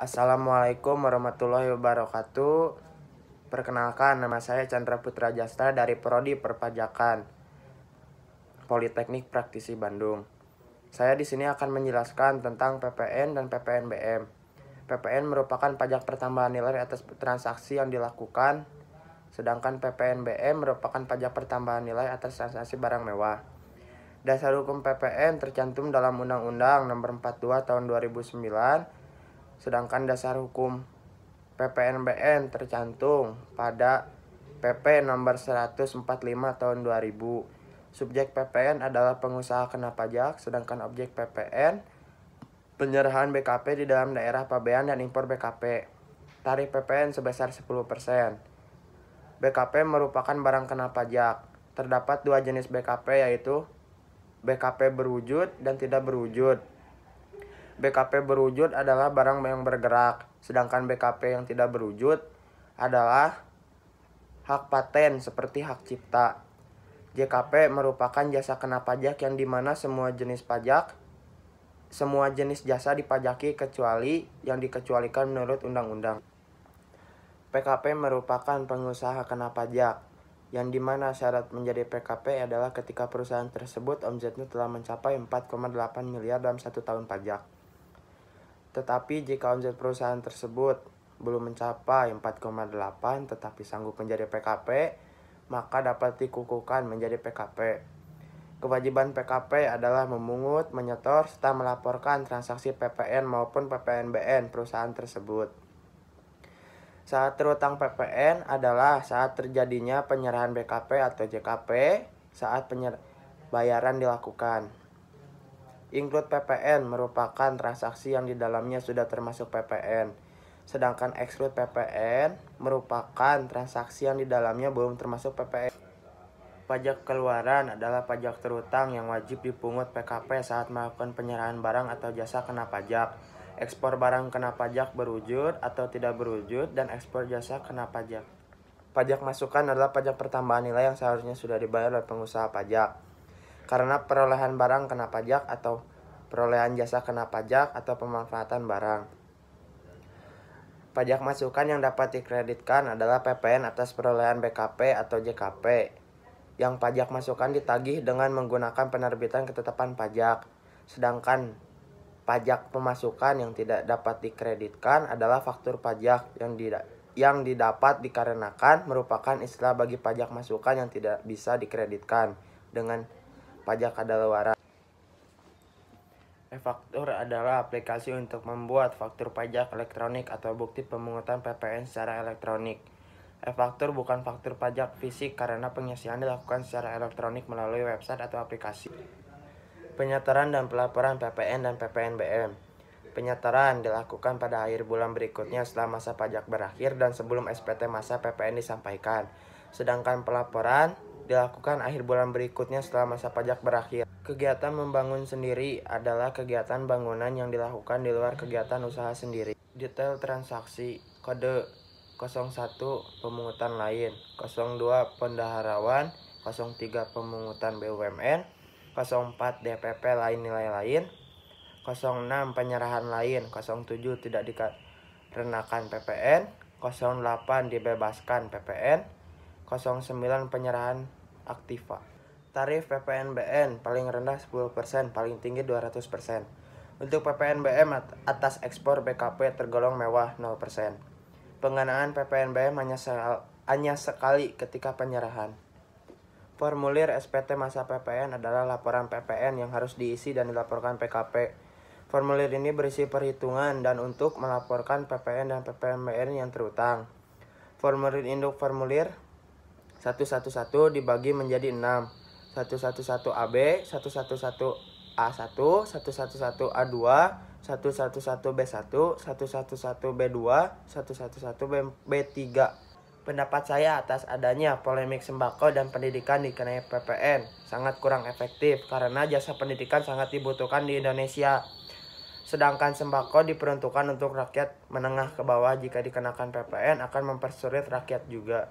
Assalamualaikum warahmatullahi wabarakatuh. Perkenalkan, nama saya Chandra Putra Jastra dari Prodi Perpajakan Politeknik Praktisi Bandung. Saya di sini akan menjelaskan tentang PPN dan PPNBM. PPN merupakan pajak pertambahan nilai atas transaksi yang dilakukan, sedangkan PPNBM merupakan pajak pertambahan nilai atas transaksi barang mewah. Dasar hukum PPN tercantum dalam Undang-Undang Nomor 42 Tahun 2009. Sedangkan dasar hukum PPNBM tercantum pada PP nomor 145 tahun 2000. Subjek PPN adalah pengusaha kena pajak, sedangkan objek PPN penyerahan BKP di dalam daerah pabean dan impor BKP. Tarif PPN sebesar 10%. BKP merupakan barang kena pajak. Terdapat dua jenis BKP, yaitu BKP berwujud dan tidak berwujud. BKP berwujud adalah barang yang bergerak, sedangkan BKP yang tidak berwujud adalah hak paten seperti hak cipta. JKP merupakan jasa kena pajak yang dimana semua jenis jasa dipajaki kecuali yang dikecualikan menurut undang-undang. PKP merupakan pengusaha kena pajak, yang dimana syarat menjadi PKP adalah ketika perusahaan tersebut omsetnya telah mencapai 4,8 miliar dalam 1 tahun pajak. Tetapi jika omset perusahaan tersebut belum mencapai 4,8 tetapi sanggup menjadi PKP, maka dapat dikukuhkan menjadi PKP. Kewajiban PKP adalah memungut, menyetor, serta melaporkan transaksi PPN maupun PPNBM perusahaan tersebut. Saat terutang PPN adalah saat terjadinya penyerahan BKP atau JKP saat bayaran dilakukan. Include PPN merupakan transaksi yang di dalamnya sudah termasuk PPN. Sedangkan exclude PPN merupakan transaksi yang di dalamnya belum termasuk PPN. Pajak keluaran adalah pajak terutang yang wajib dipungut PKP saat melakukan penyerahan barang atau jasa kena pajak. Ekspor barang kena pajak berwujud atau tidak berwujud, dan ekspor jasa kena pajak. Pajak masukan adalah pajak pertambahan nilai yang seharusnya sudah dibayar oleh pengusaha pajak. Karena perolehan barang kena pajak atau perolehan jasa kena pajak atau pemanfaatan barang. Pajak masukan yang dapat dikreditkan adalah PPN atas perolehan BKP atau JKP, yang pajak masukan ditagih dengan menggunakan penerbitan ketetapan pajak. Sedangkan pajak pemasukan yang tidak dapat dikreditkan adalah faktur pajak yang didapat dikarenakan merupakan istilah bagi pajak masukan yang tidak bisa dikreditkan dengan pajak kadaluarsa. E-faktur adalah aplikasi untuk membuat faktur pajak elektronik atau bukti pemungutan PPN secara elektronik. E-faktur bukan faktur pajak fisik karena pengisian dilakukan secara elektronik melalui website atau aplikasi. Penyetoran dan pelaporan PPN dan PPNBM. Penyetoran dilakukan pada akhir bulan berikutnya setelah masa pajak berakhir dan sebelum SPT masa PPN disampaikan. Sedangkan pelaporan dilakukan akhir bulan berikutnya setelah masa pajak berakhir. Kegiatan membangun sendiri adalah kegiatan bangunan yang dilakukan di luar kegiatan usaha sendiri. Detail transaksi. Kode 01 pemungutan lain, 02 pendaharawan, 03 pemungutan BUMN, 04 DPP lain nilai lain, 06 penyerahan lain, 07 tidak dikarenakan PPN, 08 dibebaskan PPN, 09 penyerahan aktiva. Tarif PPNBM paling rendah 10%, paling tinggi 200%. Untuk PPNBM atas ekspor BKP tergolong mewah 0%. Pengenaan PPNBM hanya sekali ketika penyerahan. Formulir SPT masa PPN adalah laporan PPN yang harus diisi dan dilaporkan PKP. Formulir ini berisi perhitungan dan untuk melaporkan PPN dan PPNBM yang terutang. Formulir induk formulir 111 dibagi menjadi 6. 111AB, 111A1, 111A2, 111B1, 111B2, 111B3. Pendapat saya atas adanya polemik sembako dan pendidikan dikenai PPN sangat kurang efektif karena jasa pendidikan sangat dibutuhkan di Indonesia. Sedangkan sembako diperuntukkan untuk rakyat menengah ke bawah, jika dikenakan PPN akan mempersulit rakyat juga.